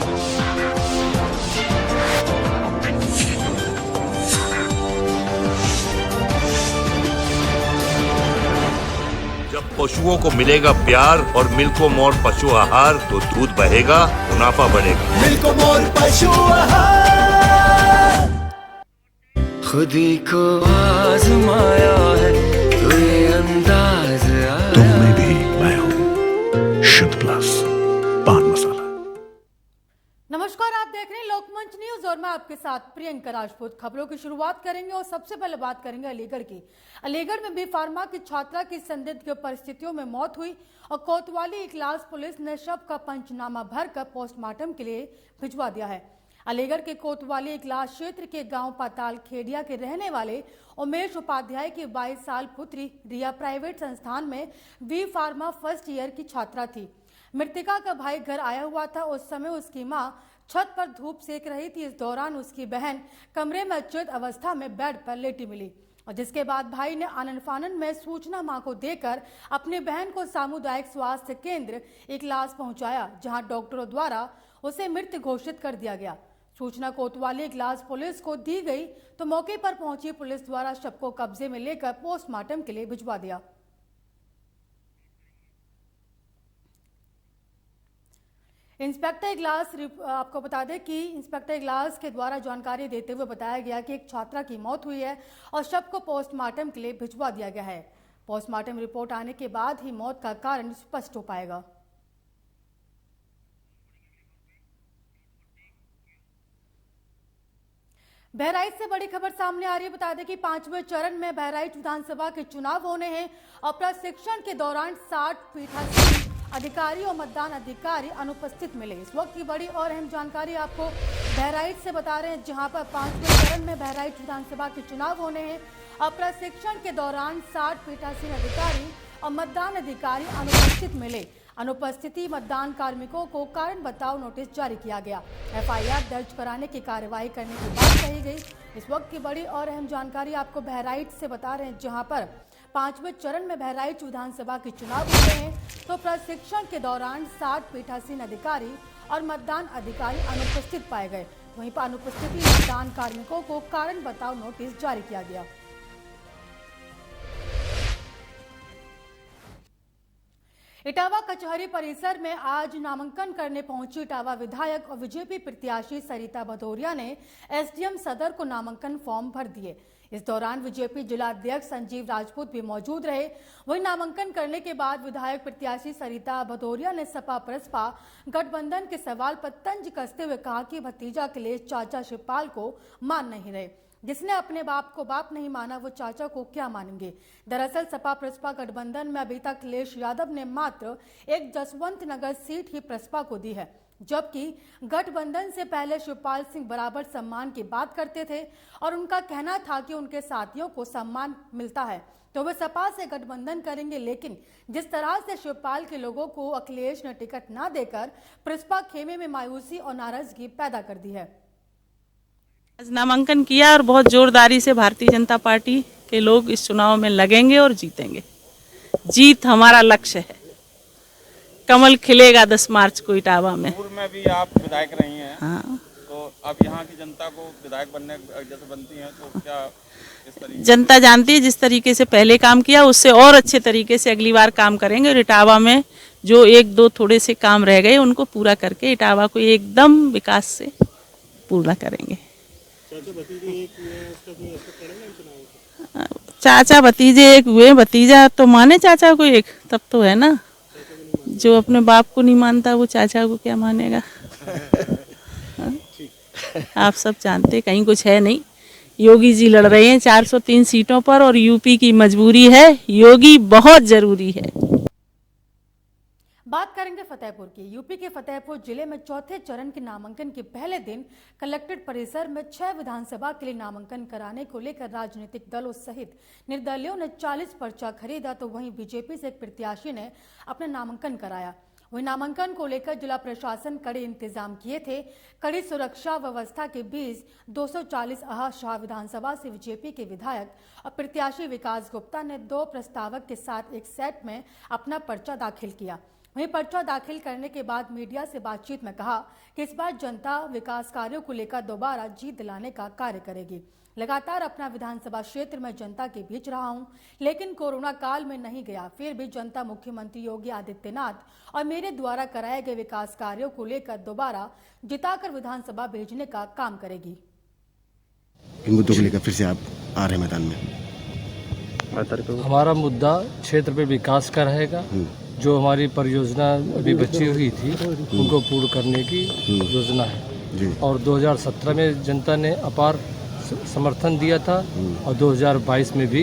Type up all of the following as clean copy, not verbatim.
जब पशुओं को मिलेगा प्यार और मिल्को मोर पशु आहार तो दूध बहेगा, मुनाफा बढ़ेगा। मिल्को मोर पशु आहार। खुदी को आजमाया है तो ये अंदाज आया। तुम में भी मैं हूँ शुद्ध प्लस पान मसाला। नमस्कार, आप देख रहे हैं लोकमंच न्यूज और मैं आपके साथ प्रियंका राजपूत। खबरों की शुरुआत करेंगे और सबसे पहले बात करेंगे अलीगढ़ की। अलीगढ़ में बी फार्मा की छात्रा की संदिग्ध परिस्थितियों में मौत हुई और कोतवाली इकलास पुलिस ने शव का पंचनामा भरकर पोस्टमार्टम के लिए भिजवा दिया है। अलीगढ़ के कोतवाली इकलास क्षेत्र के गांव पाताल खेड़िया के रहने वाले उमेश उपाध्याय की 22 साल पुत्री रिया प्राइवेट संस्थान में बी फार्मा फर्स्ट ईयर की छात्रा थी। मृतका का भाई घर आया हुआ था। उस समय उसकी मां छत पर धूप सेक रही थी। इस दौरान उसकी बहन कमरे में अचेत अवस्था में बेड पर लेटी मिली और जिसके बाद भाई ने आनन फानन में सूचना मां को देकर अपनी बहन को सामुदायिक स्वास्थ्य केंद्र इकलास पहुंचाया, जहां डॉक्टरों द्वारा उसे मृत घोषित कर दिया गया। सूचना कोतवाली इकलास पुलिस को दी गई तो मौके पर पहुंची पुलिस द्वारा शव को कब्जे में लेकर पोस्टमार्टम के लिए भिजवा दिया। इंस्पेक्टर इगलास आपको बता दें कि इंस्पेक्टर इगलास के द्वारा जानकारी देते हुए बताया गया कि एक छात्रा की मौत हुई है और शव को पोस्टमार्टम के लिए भिजवा दिया गया है। पोस्टमार्टम रिपोर्ट आने के बाद ही मौत का कारण स्पष्ट हो पाएगा। बहराइच से बड़ी खबर सामने आ रही है। बता दें कि 5वें चरण में बहराइच विधानसभा के चुनाव होने हैं और प्रशिक्षण के दौरान 60 पीठासीन अधिकारी और मतदान अधिकारी अनुपस्थित मिले। इस वक्त की बड़ी और अहम जानकारी आपको बहराइच से बता रहे हैं, जहां पर 5वें चरण में बहराइच विधानसभा के चुनाव होने हैं और प्रशिक्षण के दौरान 60 पीठासीन अधिकारी और मतदान अधिकारी अनुपस्थित मिले। अनुपस्थिति मतदान कार्मिकों को कारण बताओ नोटिस जारी किया गया। एफआईआर दर्ज कराने की कार्रवाई करने की बात कही गई। इस वक्त की बड़ी और अहम जानकारी आपको बहराइच से बता रहे हैं, जहां पर 5वें चरण में बहराइच विधानसभा के चुनाव हुए हैं तो प्रशिक्षण के दौरान 60 पीठासीन अधिकारी और मतदान अधिकारी अनुपस्थित पाए गए। वहीं पर अनुपस्थिति मतदान कार्मिकों को कारण बताओ नोटिस जारी किया गया। इटावा कचहरी परिसर में आज नामांकन करने पहुंची इटावा विधायक और बीजेपी प्रत्याशी सरिता भदौरिया ने एसडीएम सदर को नामांकन फॉर्म भर दिए। इस दौरान बीजेपी जिला अध्यक्ष संजीव राजपूत भी मौजूद रहे। वहीं नामांकन करने के बाद विधायक प्रत्याशी सरिता भदौरिया ने सपा प्रसपा गठबंधन के सवाल पर तंज कसते हुए कहा कि भतीजा अखिलेश चाचा शिवपाल को मान नहीं रहे। जिसने अपने बाप को बाप नहीं माना वो चाचा को क्या मानेंगे। दरअसल सपा प्रसपा गठबंधन में अभी तक अखिलेश यादव ने मात्र एक जसवंत नगर सीट ही प्रसपा को दी है, जबकि गठबंधन से पहले शिवपाल सिंह बराबर सम्मान की बात करते थे और उनका कहना था कि उनके साथियों को सम्मान मिलता है तो वे सपा से गठबंधन करेंगे। लेकिन जिस तरह से शिवपाल के लोगों को अखिलेश ने टिकट न देकर प्रसपा खेमे में मायूसी और नाराजगी पैदा कर दी है। आज नामांकन किया और बहुत जोरदारी से भारतीय जनता पार्टी के लोग इस चुनाव में लगेंगे और जीतेंगे। जीत हमारा लक्ष्य है। कमल खिलेगा 10 मार्च को इटावा में। पूर्व में भी आप विधायक रही हैं। हाँ। तो अब यहाँ की जनता को विधायक बनने जैसे बनती हैं तो क्या इस तरीके जनता जानती है जिस तरीके से पहले काम किया उससे और अच्छे तरीके से अगली बार काम करेंगे और इटावा में जो 1-2 थोड़े से काम रह गए उनको पूरा करके इटावा को एकदम विकास से पूरा करेंगे। चाचा भतीजे एक हुए, भतीजा तो माने चाचा को एक, तब तो है ना। जो अपने बाप को नहीं मानता वो चाचा को क्या मानेगा। आप सब जानते कहीं कुछ है नहीं। योगी जी लड़ रहे हैं 403 सीटों पर और यूपी की मजबूरी है, योगी बहुत जरूरी है। बात करेंगे फतेहपुर की। यूपी के फतेहपुर जिले में चौथे चरण के नामांकन के पहले दिन कलेक्ट्रेट परिसर में 6 विधानसभा के लिए नामांकन कराने को लेकर राजनीतिक दलों सहित निर्दलीयों ने 40 पर्चा खरीदा तो वहीं बीजेपी से एक प्रत्याशी ने अपना नामांकन कराया। वहीं नामांकन को लेकर जिला प्रशासन कड़े इंतजाम किए थे। कड़ी सुरक्षा व्यवस्था के बीच 240 शाह विधानसभा से बीजेपी के विधायक और प्रत्याशी विकास गुप्ता ने 2 प्रस्तावक के साथ एक सेट में अपना पर्चा दाखिल किया। वहीं पर्चा दाखिल करने के बाद मीडिया से बातचीत में कहा कि इस बार जनता विकास कार्यों को लेकर दोबारा जीत दिलाने का कार्य करेगी। लगातार अपना विधानसभा क्षेत्र में जनता के बीच रहा हूं, लेकिन कोरोना काल में नहीं गया। फिर भी जनता मुख्यमंत्री योगी आदित्यनाथ और मेरे द्वारा कराए गए विकास कार्यों को लेकर दोबारा जिताकर विधानसभा भेजने का काम करेगी। इन मुद्दों को लेकर फिर से आप आ रहे मैदान में? हमारा मुद्दा क्षेत्र पे विकास का रहेगा। जो हमारी परियोजना अभी बची हुई थी उनको पूर्ण करने की योजना है। और 2017 में जनता ने अपार समर्थन दिया था और 2022 में भी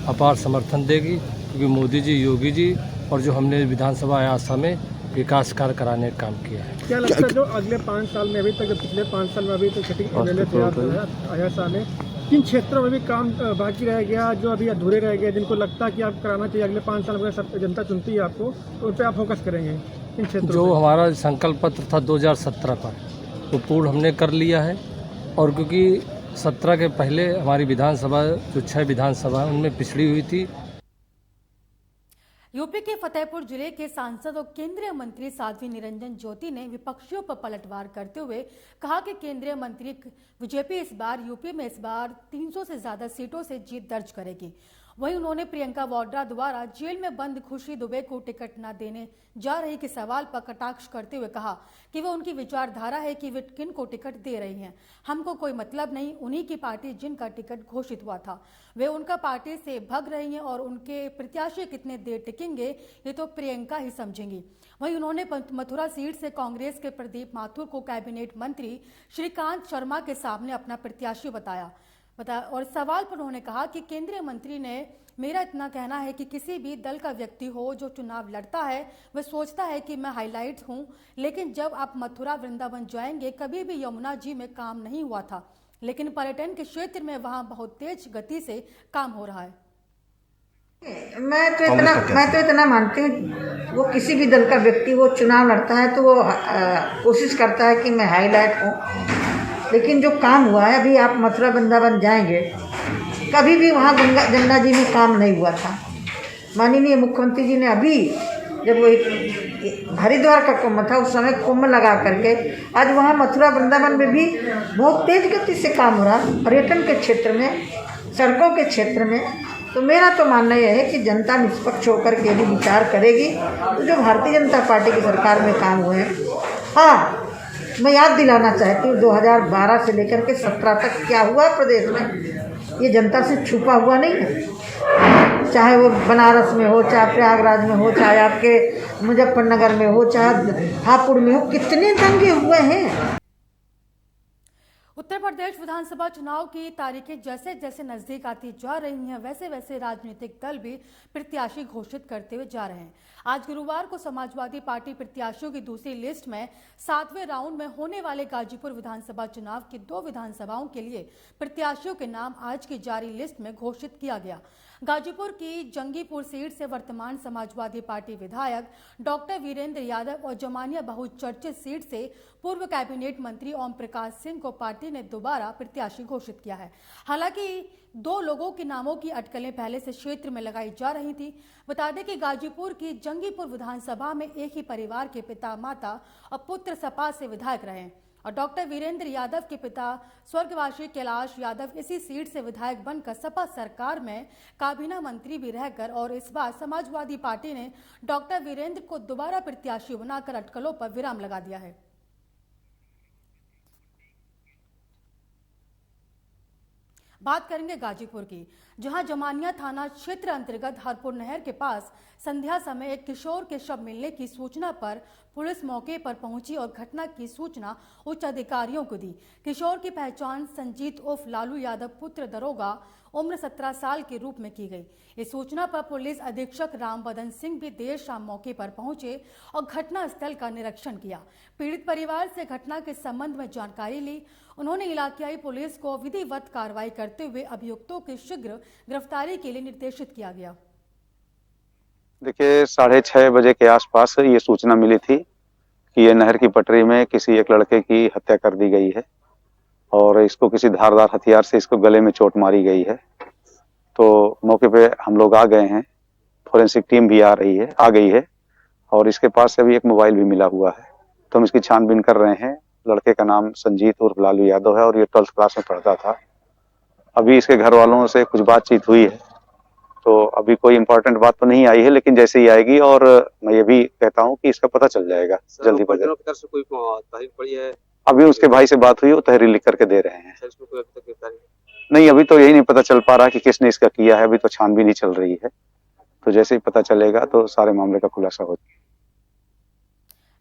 अपार समर्थन देगी, क्योंकि मोदी जी, योगी जी और जो हमने विधानसभा अयासा में विकास कार्य कराने का काम किया है। क्या लगता है जो अगले 5 साल में, अभी तक पिछले 5 साल में अभी तक छठी तैयार हुआ अयासा में, किन क्षेत्रों में भी काम बाकी रह गया, जो अभी अधूरे रह गए, जिनको लगता है कि आप कराना चाहिए अगले 5 साल में, अगर जनता चुनती है आपको तो उन पर आप फोकस करेंगे किन क्षेत्रों? जो हमारा संकल्प पत्र था 2017 पर, वो पूर्ण हमने कर लिया है। और क्योंकि 17 के पहले हमारी विधानसभा जो 6 विधानसभा उनमें पिछड़ी हुई थी। यूपी के फतेहपुर जिले के सांसद और केंद्रीय मंत्री साध्वी निरंजन ज्योति ने विपक्षियों पर पलटवार करते हुए कहा कि केंद्रीय मंत्री बीजेपी इस बार यूपी में 300 से ज्यादा सीटों से जीत दर्ज करेगी। वहीं उन्होंने प्रियंका वाड्रा द्वारा जेल में बंद खुशी दुबे को टिकट न देने जा रही के सवाल पर कटाक्ष करते हुए कहा कि वह उनकी विचारधारा है कि वे किन को टिकट दे रही हैं, हमको कोई मतलब नहीं। उन्हीं की पार्टी जिनका टिकट घोषित हुआ था वे उनका पार्टी से भग रही हैं और उनके प्रत्याशी कितने देर टिकेंगे ये तो प्रियंका ही समझेंगी। वहीं उन्होंने मथुरा सीट से कांग्रेस के प्रदीप माथुर को कैबिनेट मंत्री श्रीकांत शर्मा के सामने अपना प्रत्याशी बताया और सवाल पर उन्होंने कहा कि केंद्रीय मंत्री ने मेरा इतना कहना है कि किसी भी दल का व्यक्ति हो जो चुनाव लड़ता है वह सोचता है कि मैं हाईलाइट हूं, लेकिन जब आप मथुरा वृंदावन जाएंगे कभी भी यमुना जी में काम नहीं हुआ था, लेकिन पर्यटन के क्षेत्र में वहां बहुत तेज गति से काम हो रहा है। मैं तो इतना मानती हूँ, वो किसी भी दल का व्यक्ति वो चुनाव लड़ता है तो वो कोशिश करता है कि मैं हाईलाइट हूँ, लेकिन जो काम हुआ है, अभी आप मथुरा वृंदावन जाएंगे कभी भी वहाँ गंगा जी में काम नहीं हुआ था। माननीय मुख्यमंत्री जी ने अभी जब वो हरिद्वार का कुंभ था उस समय कुंभ लगा करके आज वहाँ मथुरा वृंदावन में भी बहुत तेज गति से काम हो रहा, पर्यटन के क्षेत्र में, सड़कों के क्षेत्र में। तो मेरा तो मानना यह है कि जनता निष्पक्ष होकर के यदि विचार करेगी तो जो भारतीय जनता पार्टी की सरकार में काम हुए हैं, हाँ मैं याद दिलाना चाहती हूँ 2012 से लेकर के 17 तक क्या हुआ प्रदेश में, ये जनता से छुपा हुआ नहीं है। चाहे वो बनारस में हो, चाहे प्रयागराज में हो, चाहे आपके मुजफ्फरनगर में हो, चाहे हापुड़ में हो, कितने दंगे हुए हैं। उत्तर प्रदेश विधानसभा चुनाव की तारीखें जैसे जैसे नजदीक आती जा रही हैं वैसे वैसे राजनीतिक दल भी प्रत्याशी घोषित करते हुए जा रहे हैं। आज गुरुवार को समाजवादी पार्टी प्रत्याशियों की दूसरी लिस्ट में 7वें राउंड में होने वाले गाजीपुर विधानसभा चुनाव की 2 विधानसभाओं के लिए प्रत्याशियों के नाम आज की जारी लिस्ट में घोषित किया गया। गाजीपुर की जंगीपुर सीट से वर्तमान समाजवादी पार्टी विधायक डॉक्टर वीरेंद्र यादव और जमानिया बहुचर्चित सीट से पूर्व कैबिनेट मंत्री ओम प्रकाश सिंह को पार्टी ने दोबारा प्रत्याशी घोषित किया है। हालांकि 2 लोगों के नामों की अटकलें पहले से क्षेत्र में लगाई जा रही थी। बता दें कि गाजीपुर की जंगीपुर विधानसभा में एक ही परिवार के पिता, माता और पुत्र सपा से विधायक रहे और डॉक्टर वीरेंद्र यादव के पिता स्वर्गवासी कैलाश यादव इसी सीट से विधायक बनकर सपा सरकार में काबीना मंत्री भी रहकर और इस बार समाजवादी पार्टी ने डॉक्टर वीरेंद्र को दोबारा प्रत्याशी बनाकर अटकलों पर विराम लगा दिया है। बात करेंगे गाजीपुर की, जहां जमानिया थाना क्षेत्र अंतर्गत हरपुर नहर के पास संध्या समय एक किशोर के शव मिलने की सूचना पर पुलिस मौके पर पहुंची और घटना की सूचना उच्च अधिकारियों को दी। किशोर की पहचान संजीत उर्फ लालू यादव पुत्र दरोगा उम्र 17 साल के रूप में की गई। इस सूचना पर पुलिस अधीक्षक रामबदन सिंह भी देर शाम मौके पर पहुंचे और घटना स्थल का निरीक्षण किया। पीड़ित परिवार से घटना के संबंध में जानकारी ली। उन्होंने इलाकाई पुलिस को विधिवत कार्रवाई करते हुए अभियुक्तों की शीघ्र गिरफ्तारी के लिए निर्देशित किया गया। देखिए 6:30 बजे के आसपास ये सूचना मिली थी कि ये नहर की पटरी में किसी एक लड़के की हत्या कर दी गई है और इसको किसी धारदार हथियार से इसको गले में चोट मारी गई है। तो मौके पे हम लोग आ गए हैं, फोरेंसिक टीम भी आ गई है और इसके पास से अभी एक मोबाइल भी मिला हुआ है। तो हम इसकी छानबीन कर रहे हैं। लड़के का नाम संजीत उर्फ लालू यादव है और ये 12th क्लास में पढ़ता था। अभी इसके घर वालों से कुछ बातचीत हुई है, तो अभी कोई इम्पोर्टेंट बात तो नहीं आई है, लेकिन जैसे ही आएगी और मैं ये भी कहता हूँ कि इसका पता चल जाएगा जल्दी बजट। अभी उसके भाई से बात हुई, वो तहरीर लिख करके दे रहे हैं। नहीं, अभी तो यही नहीं पता चल पा रहा कि किसने इसका किया है, अभी तो छानबीन ही चल रही है। तो जैसे ही पता चलेगा तो सारे मामले का खुलासा हो जाएगा।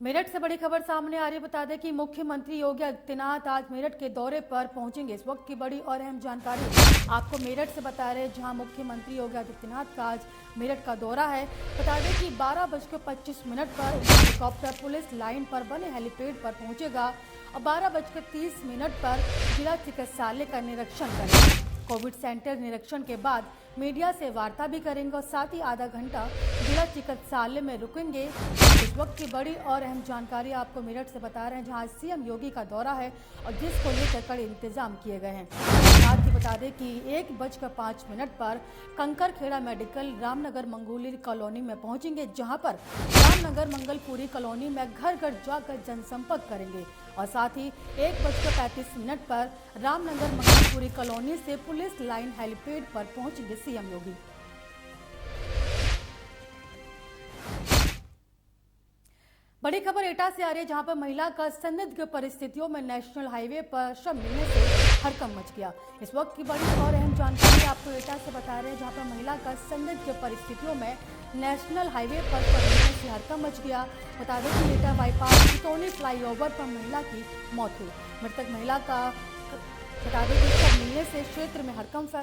मेरठ से बड़ी खबर सामने आ रही है। बता दें कि मुख्यमंत्री योगी आदित्यनाथ आज मेरठ के दौरे पर पहुंचेंगे। इस वक्त की बड़ी और अहम जानकारी आपको मेरठ से बता रहे हैं, जहां मुख्यमंत्री योगी आदित्यनाथ का आज मेरठ का दौरा है। बता दें कि 12:25 पर हेलीकॉप्टर पुलिस लाइन पर बने हेलीपैड पर पहुंचेगा और 12:30 पर जिला चिकित्सालय का निरीक्षण करेंगे। कोविड सेंटर निरीक्षण के बाद मीडिया से वार्ता भी करेंगे और साथ ही आधा घंटा जिला चिकित्सालय में रुकेंगे। इस वक्त की बड़ी और अहम जानकारी आपको मेरठ से बता रहे हैं, जहां सीएम योगी का दौरा है और जिसको लेकर कड़े इंतजाम किए गए हैं। साथ ही बता दें कि 1:05 पर कंकरखेड़ा मेडिकल रामनगर मंगूली कॉलोनी में पहुंचेंगे, जहां पर रामनगर मंगलपुरी कॉलोनी में घर घर जाकर जनसंपर्क करेंगे और साथ ही 1:35 पर रामनगर मंगलपुरी कॉलोनी से पुलिस लाइन हेलीपैड पर पहुंचेंगे सीएम योगी। बड़ी खबर एटा से आ रही है, जहां पर महिला का संदिग्ध परिस्थितियों में नेशनल हाईवे पर शव मिलने से हड़कंप मच गया। इस वक्त की बड़ी और अहम जानकारी आपको एटा से बता रहे हैं, जहां पर महिला का संदिग्ध परिस्थितियों में नेशनल हाईवे पर शव मिलने से हड़कंप मच गया। बता दें कि एटा बाईपास चितौनी फ्लाईओवर पर महिला की मौत हुई। मृतक महिला का बता दें कि शव मिलने से क्षेत्र में हड़कंप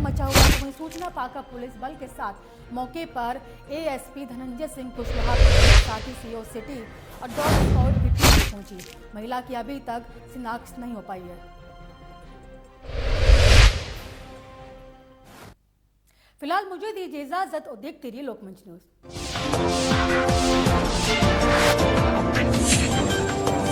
मचा हुआ है। वहीं सूचना पाकर पुलिस बल के साथ मौके पर एएसपी धनंजय सिंह कुशवाहा के साथ ही सीओ सिटी और डॉग स्क्वाड की टीम पहुंची। महिला की अभी तक शिनाख्त नहीं हो पाई है। फिलहाल मुझे दीजिए इजाजत और देखते रहिए लोकमंच न्यूज।